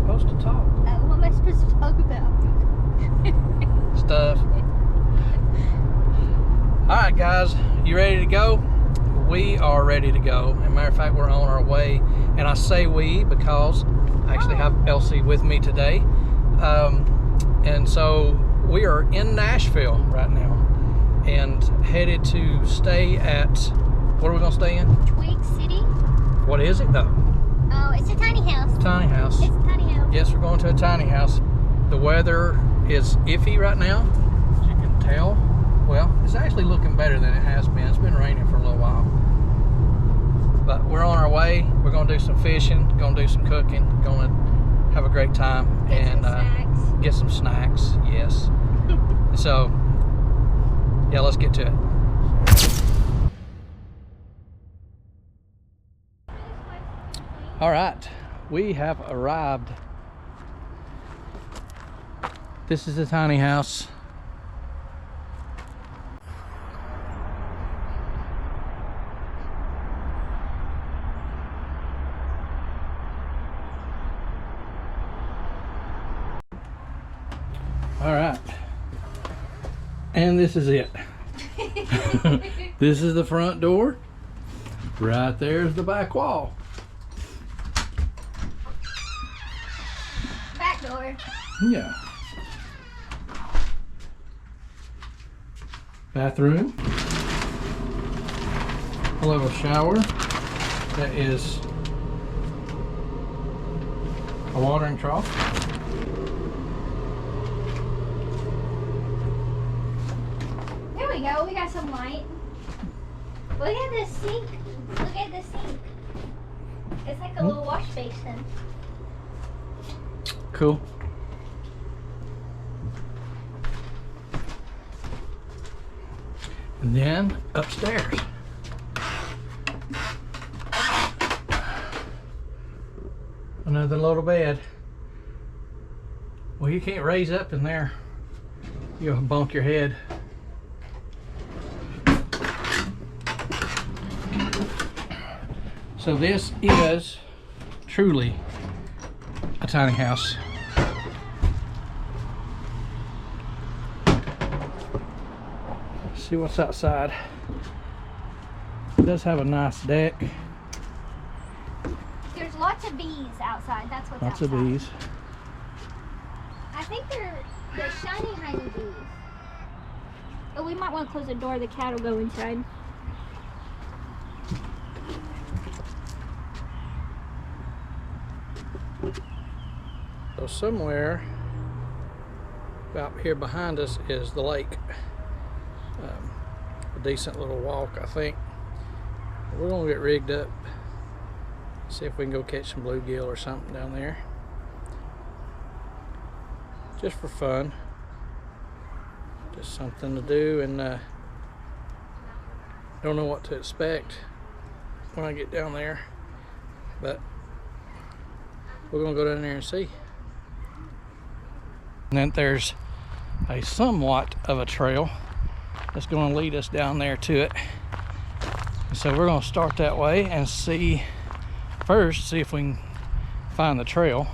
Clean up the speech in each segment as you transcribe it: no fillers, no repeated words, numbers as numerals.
supposed to talk? What am I supposed to talk about? Stuff. Alright guys, you ready to go? We are ready to go. As a matter of fact, we're on our way. And I say we because I actually have Elsie with me today. And so we are in Nashville right now and headed to stay at, what are we going to stay in? Twig City. What is it though? Oh, it's a tiny house. Tiny house. It's a tiny house. Yes, we're going to a tiny house. The weather is iffy right now, as you can tell. Well, it's actually looking better than it has been. It's been raining for a little while. But we're on our way. We're going to do some fishing, going to do some cooking, going to have a great time. Get some snacks, yes. So, yeah, let's get to it. All right, we have arrived. This is the tiny house. All right, and this is it. This is the front door. Right there's the back wall. Back door. Yeah. Bathroom. A little shower. That is a watering trough. There we go. We got some light. Look at this sink. Look at the sink. It's like a little wash basin. Cool. And then upstairs. Another little bed. Well, you can't raise up in there. You'll bump your head. So this is truly a tiny house. See what's outside. It does have a nice deck. There's lots of bees outside. That's what's Lots outside. of bees. I think they're shiny honeybees. Oh, we might want to close the door. The cat will go inside. So somewhere about here behind us is the lake. A decent little walk, I think. We're gonna get rigged up, see if we can go catch some bluegill or something down there, just for fun, just something to do. And don't know what to expect when I get down there, but we're gonna go down there and see. And then there's a somewhat of a trail that's going to lead us down there to it. So we're going to start that way and see if we can find the trail,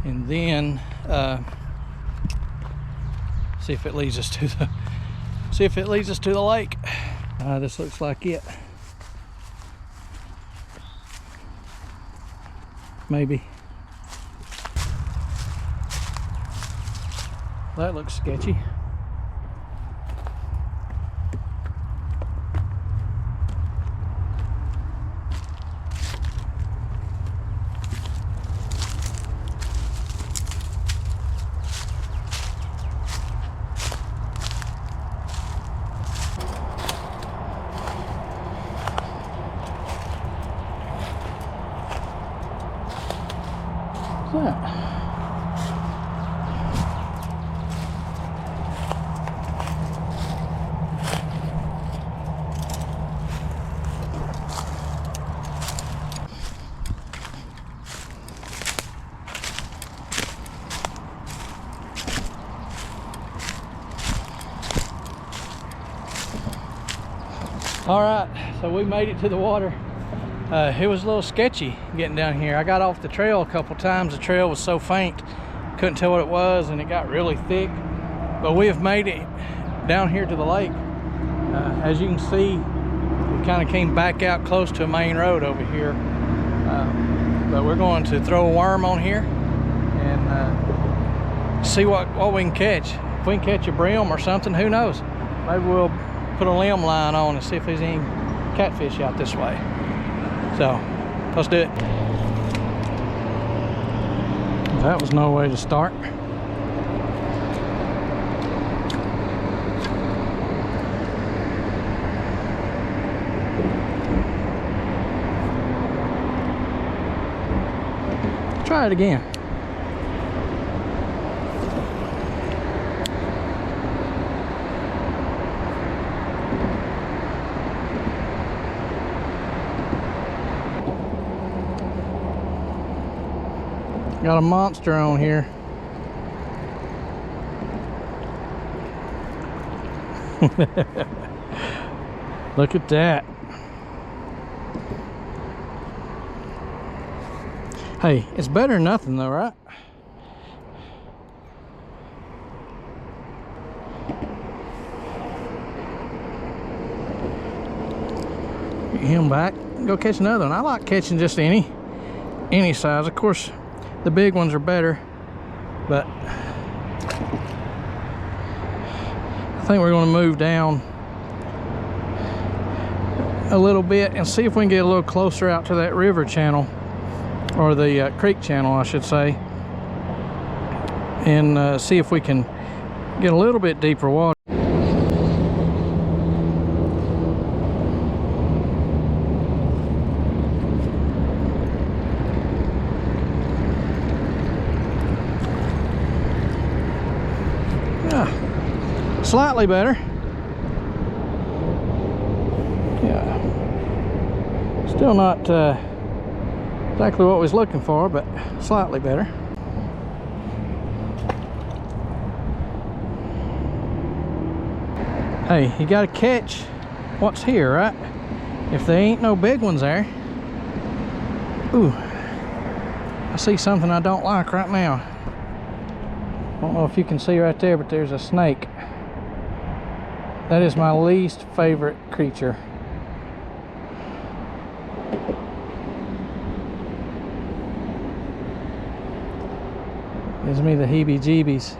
and then see if it leads us to the lake. This looks like it. Maybe. That looks sketchy. What's that? All right, so we made it to the water. It was a little sketchy getting down here. I got off the trail a couple times. The trail was so faint, couldn't tell what it was, and it got really thick. But we have made it down here to the lake. As you can see, we kind of came back out close to a main road over here. But we're going to throw a worm on here and see what we can catch. If we can catch a brim or something, who knows? Maybe we'll put a limb line on and see if there's any catfish out this way. So let's do it. That was no way to start. Try it again. Got a monster on here. Look at that. Hey, it's better than nothing though, right? Get him back. Go catch another one. I like catching just any size. Of course, the big ones are better, but I think we're going to move down a little bit and see if we can get a little closer out to that river channel, or the creek channel, I should say, and see if we can get a little bit deeper water. Yeah, slightly better. Yeah, still not exactly what we was looking for, but slightly better. Hey, you gotta catch what's here, right? If there ain't no big ones there. Ooh, I see something I don't like right now. I don't know if you can see right there, but there's a snake. That is my least favorite creature. Gives me the heebie-jeebies.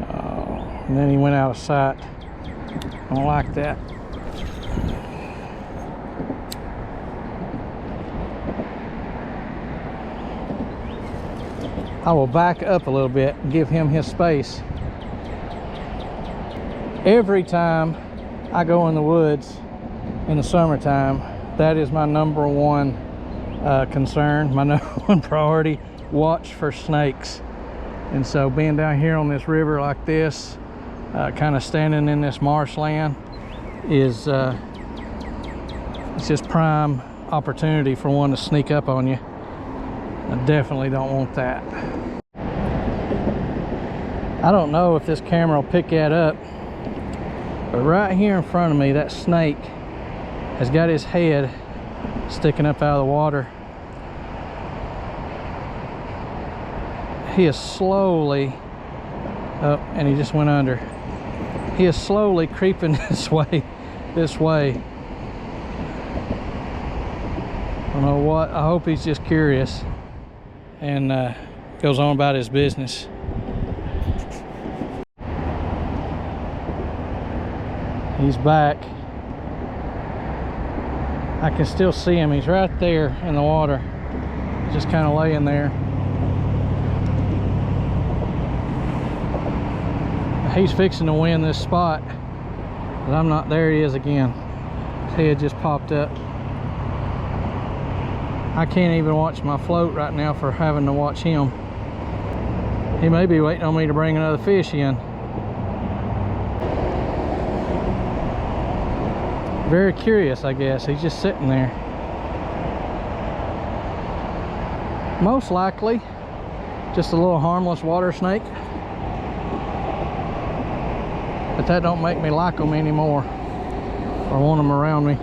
Oh, and then he went out of sight. I don't like that. I will back up a little bit and give him his space. Every time I go in the woods in the summertime, that is my number one concern, my number one priority: watch for snakes. And so being down here on this river like this, kind of standing in this marshland, is it's just prime opportunity for one to sneak up on you. I definitely don't want that. I don't know if this camera will pick that up, but right here in front of me, that snake has got his head sticking up out of the water. He is slowly, oh, and he just went under. He is slowly creeping this way. I don't know what. I hope he's just curious and goes on about his business. He's back. I can still see him. He's right there in the water, just kind of laying there. He's fixing to win this spot, but I'm not. There he is again. His head just popped up. I can't even watch my float right now for having to watch him. He may be waiting on me to bring another fish in. Very curious, I guess. He's just sitting there. Most likely just a little harmless water snake, but that don't make me like them anymore. I want them around me.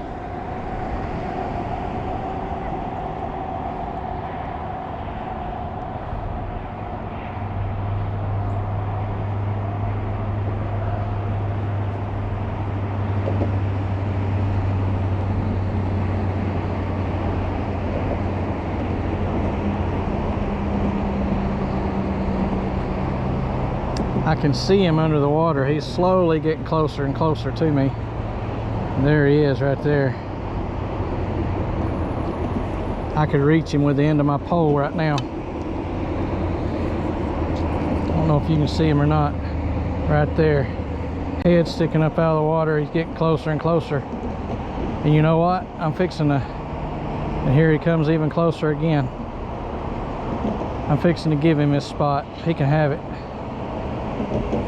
I can see him under the water. He's slowly getting closer and closer to me. And there he is right there. I could reach him with the end of my pole right now. I don't know if you can see him or not. Right there. Head sticking up out of the water. He's getting closer and closer. And you know what? I'm fixing to... And here he comes even closer again. I'm fixing to give him his spot. He can have it.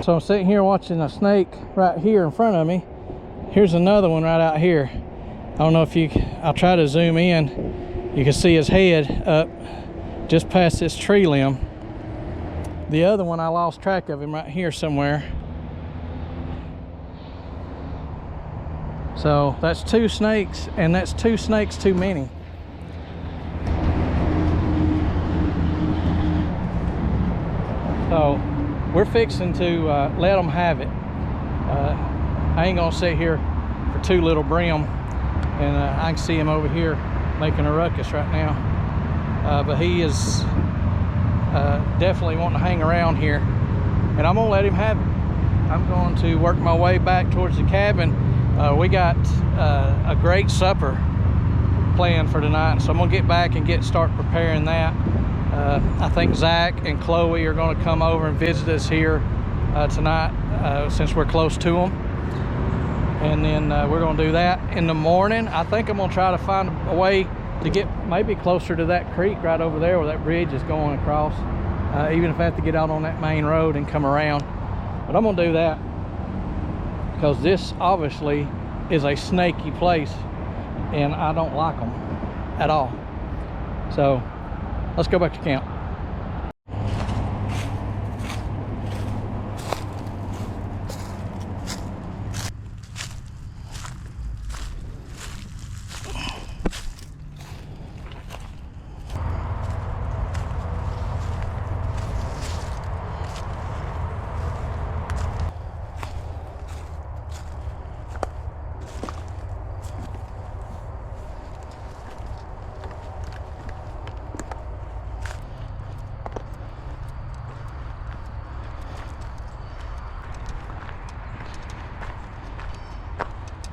So I'm sitting here watching a snake right here in front of me. Here's another one right out here. I don't know if you... I'll try to zoom in. You can see his head up just past this tree limb. The other one, I lost track of him right here somewhere. So that's 2 snakes, and that's 2 snakes too many. So we're fixing to let them have it. I ain't gonna sit here for too little brim, and I can see him over here making a ruckus right now. But he is definitely wanting to hang around here, and I'm gonna let him have it. I'm going to work my way back towards the cabin. We got a great supper planned for tonight, so I'm gonna get back and start preparing that. I think Zach and Chloe are going to come over and visit us here tonight since we're close to them. And then we're going to do that in the morning. I think I'm going to try to find a way to get maybe closer to that creek right over there where that bridge is going across. Even if I have to get out on that main road and come around. But I'm going to do that because this obviously is a snaky place and I don't like them at all. So let's go back to camp.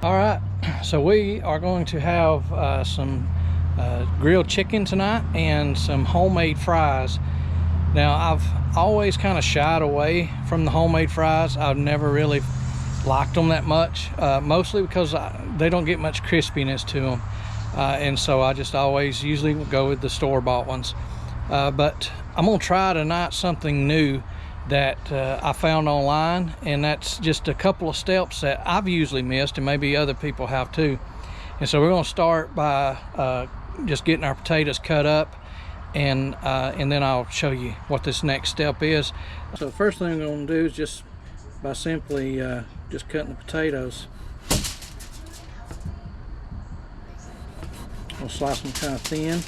All right, so we are going to have some grilled chicken tonight and some homemade fries. Now, I've always kind of shied away from the homemade fries. I've never really liked them that much, mostly because they don't get much crispiness to them. And so I just always usually go with the store-bought ones. But I'm gonna try tonight something new that I found online, and that's just a couple of steps that I've usually missed, and maybe other people have too. And so we're going to start by just getting our potatoes cut up, and then I'll show you what this next step is. So the first thing I'm going to do is just by simply just cutting the potatoes. We'll slice them kind of thin.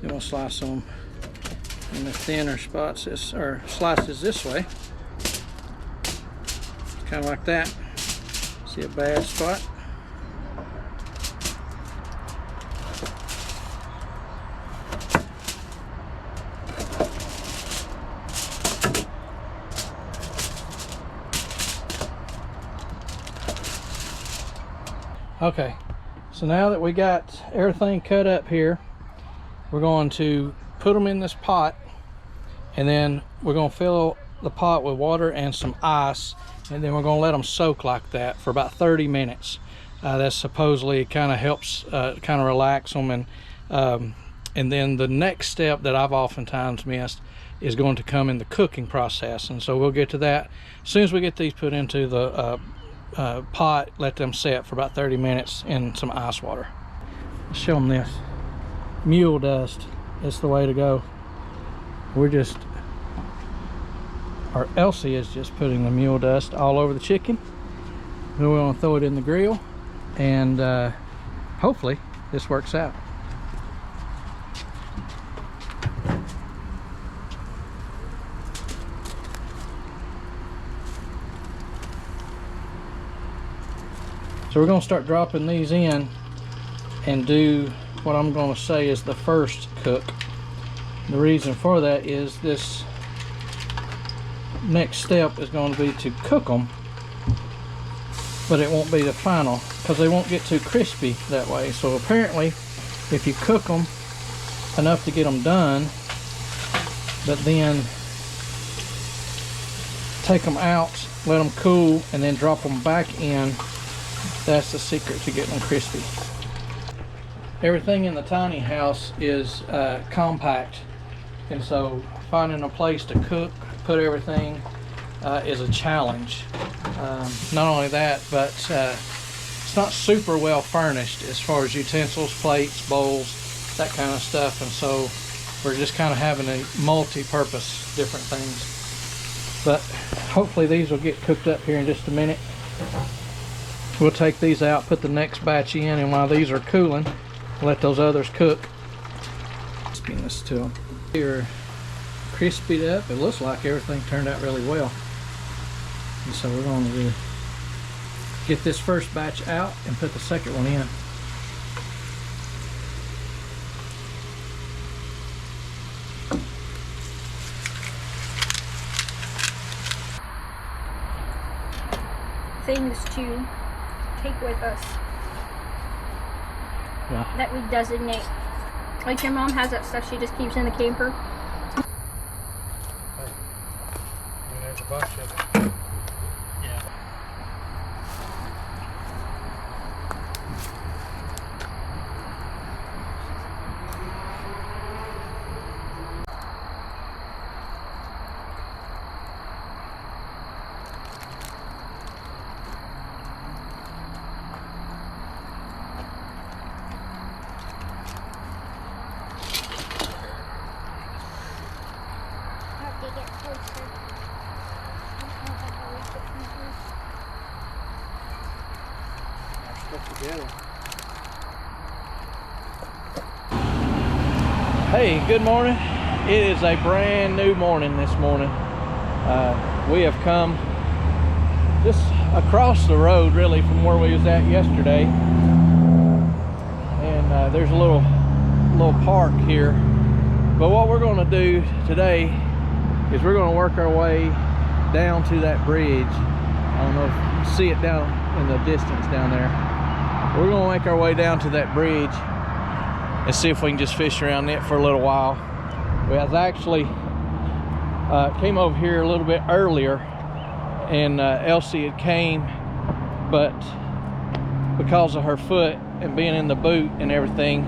Then we'll slice them in the thinner spots, or slices this way. Kind of like that. See a bad spot? Okay, so now that we got everything cut up here, we're going to put them in this pot, and then we're going to fill the pot with water and some ice, and then we're going to let them soak like that for about 30 minutes. That supposedly kind of helps kind of relax them, and then the next step that I've oftentimes missed is going to come in the cooking process, and so we'll get to that as soon as we get these put into the pot. Let them set for about 30 minutes in some ice water. Let's show them this. Mule dust is the way to go. We're just or Elsie is just putting the mule dust all over the chicken. Then we're gonna throw it in the grill, and hopefully this works out. So we're gonna start dropping these in and do what I'm gonna say is the first cook. The reason for that is this next step is going to be to cook them, but it won't be the final because they won't get too crispy that way. So apparently if you cook them enough to get them done, but then take them out, let them cool, and then drop them back in, that's the secret to getting them crispy. Everything in the tiny house is compact, and so finding a place to cook, put everything is a challenge. Not only that, but it's not super well furnished as far as utensils, plates, bowls, that kind of stuff, and so we're just kind of having a multi-purpose different things. But hopefully these will get cooked up here in just a minute. We'll take these out, put the next batch in, and while these are cooling, let those others cook. Spin this to them. They're crispied up. It looks like everything turned out really well. And so we're going to get this first batch out and put the second one in. Things to take with us. Yeah. That we designate. Like your mom has that stuff she just keeps in the camper. Hey, there's a bunch of it. Yeah. Together. Hey, good morning. It is a brand new morning this morning. We have come just across the road really from where we was at yesterday, and there's a little park here. But what we're going to do today is we're going to work our way down to that bridge. I don't know if you see it down in the distance down there. We're going to make our way down to that bridge and see if we can just fish around it for a little while. We have actually came over here a little bit earlier, and Elsie had came, but because of her foot and being in the boot and everything,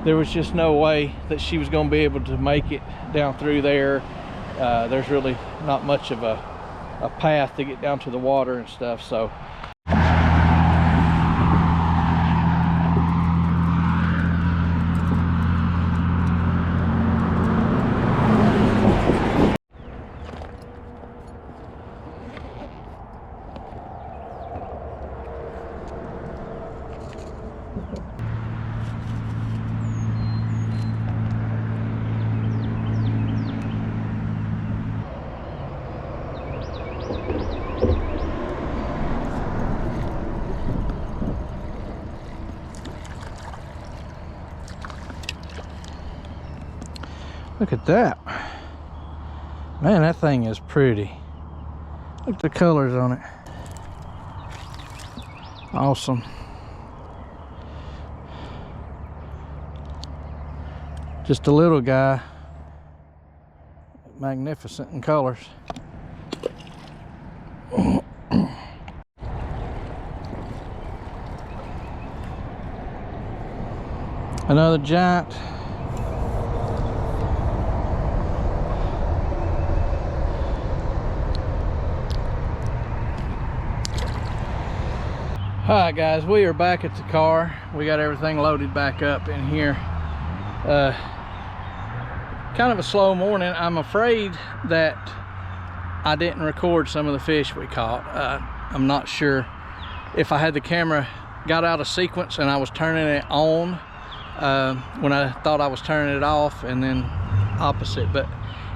there was just no way that she was going to be able to make it down through there. There's really not much of a path to get down to the water and stuff, so look at that. Man, that thing is pretty. Look at the colors on it. Awesome. Just a little guy. Magnificent in colors. Another giant. Alright guys, we are back at the car. We got everything loaded back up in here. Kind of a slow morning. I'm afraid that I didn't record some of the fish we caught. I'm not sure if I had the camera got out of sequence and I was turning it on when I thought I was turning it off, and then opposite. But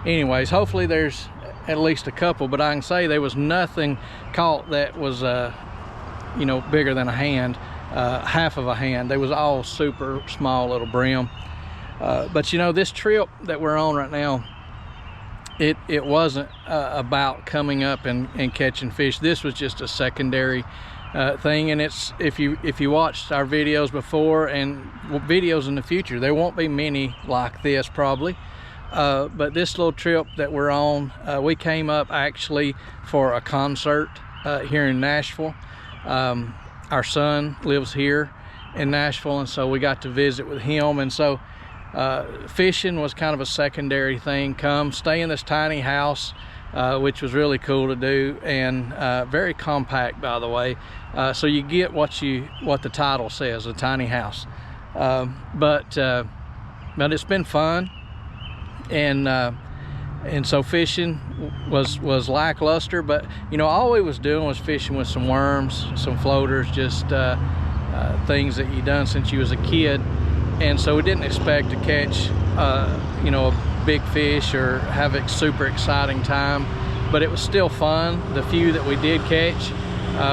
anyways, hopefully there's at least a couple, but I can say there was nothing caught that was you know, bigger than a hand, half of a hand. They was all super small little brim. But you know, this trip that we're on right now, it wasn't about coming up and catching fish. This was just a secondary thing. And it's, if you watched our videos before and videos in the future, there won't be many like this probably. But this little trip that we're on, we came up actually for a concert here in Nashville. Our son lives here in Nashville, and so we got to visit with him. And so fishing was kind of a secondary thing. Stay in this tiny house, which was really cool to do, and very compact, by the way. So you get what the title says, a tiny house. But it's been fun, and so fishing was lackluster. But you know, all we was doing was fishing with some worms, some floaters, just things that you done since you was a kid. And so we didn't expect to catch you know, a big fish or have a super exciting time, but it was still fun. The few that we did catch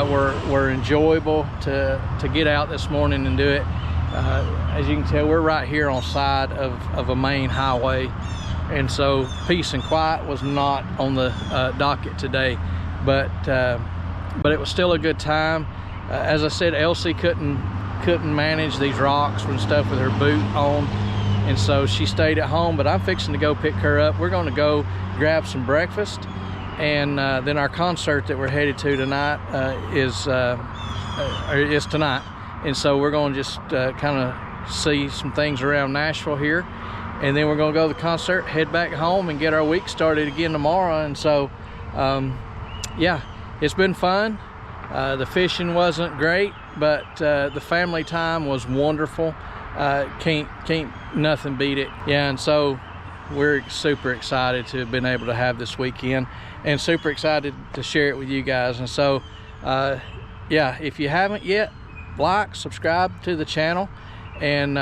were enjoyable to get out this morning and do it. As you can tell, we're right here on side of a main highway, and so peace and quiet was not on the docket today, but it was still a good time. As I said, Elsie couldn't manage these rocks and stuff with her boot on, and so she stayed at home. But I'm fixing to go pick her up. We're going to go grab some breakfast, and then our concert that we're headed to tonight is tonight. And so we're going to just kind of see some things around Nashville here, and then we're going to go to the concert, head back home, and get our week started again tomorrow. And so yeah, it's been fun. The fishing wasn't great, but the family time was wonderful. Can't nothing beat it. Yeah, and so we're super excited to have been able to have this weekend, and super excited to share it with you guys. And so yeah, if you haven't yet, like, subscribe to the channel, and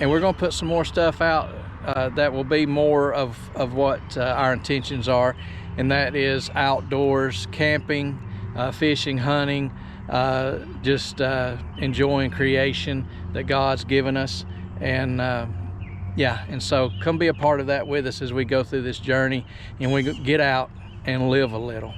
we're gonna put some more stuff out that will be more of what our intentions are, and that is outdoors, camping, fishing, hunting, just enjoying creation that God's given us. And yeah, and so come be a part of that with us as we go through this journey and we get out and live a little.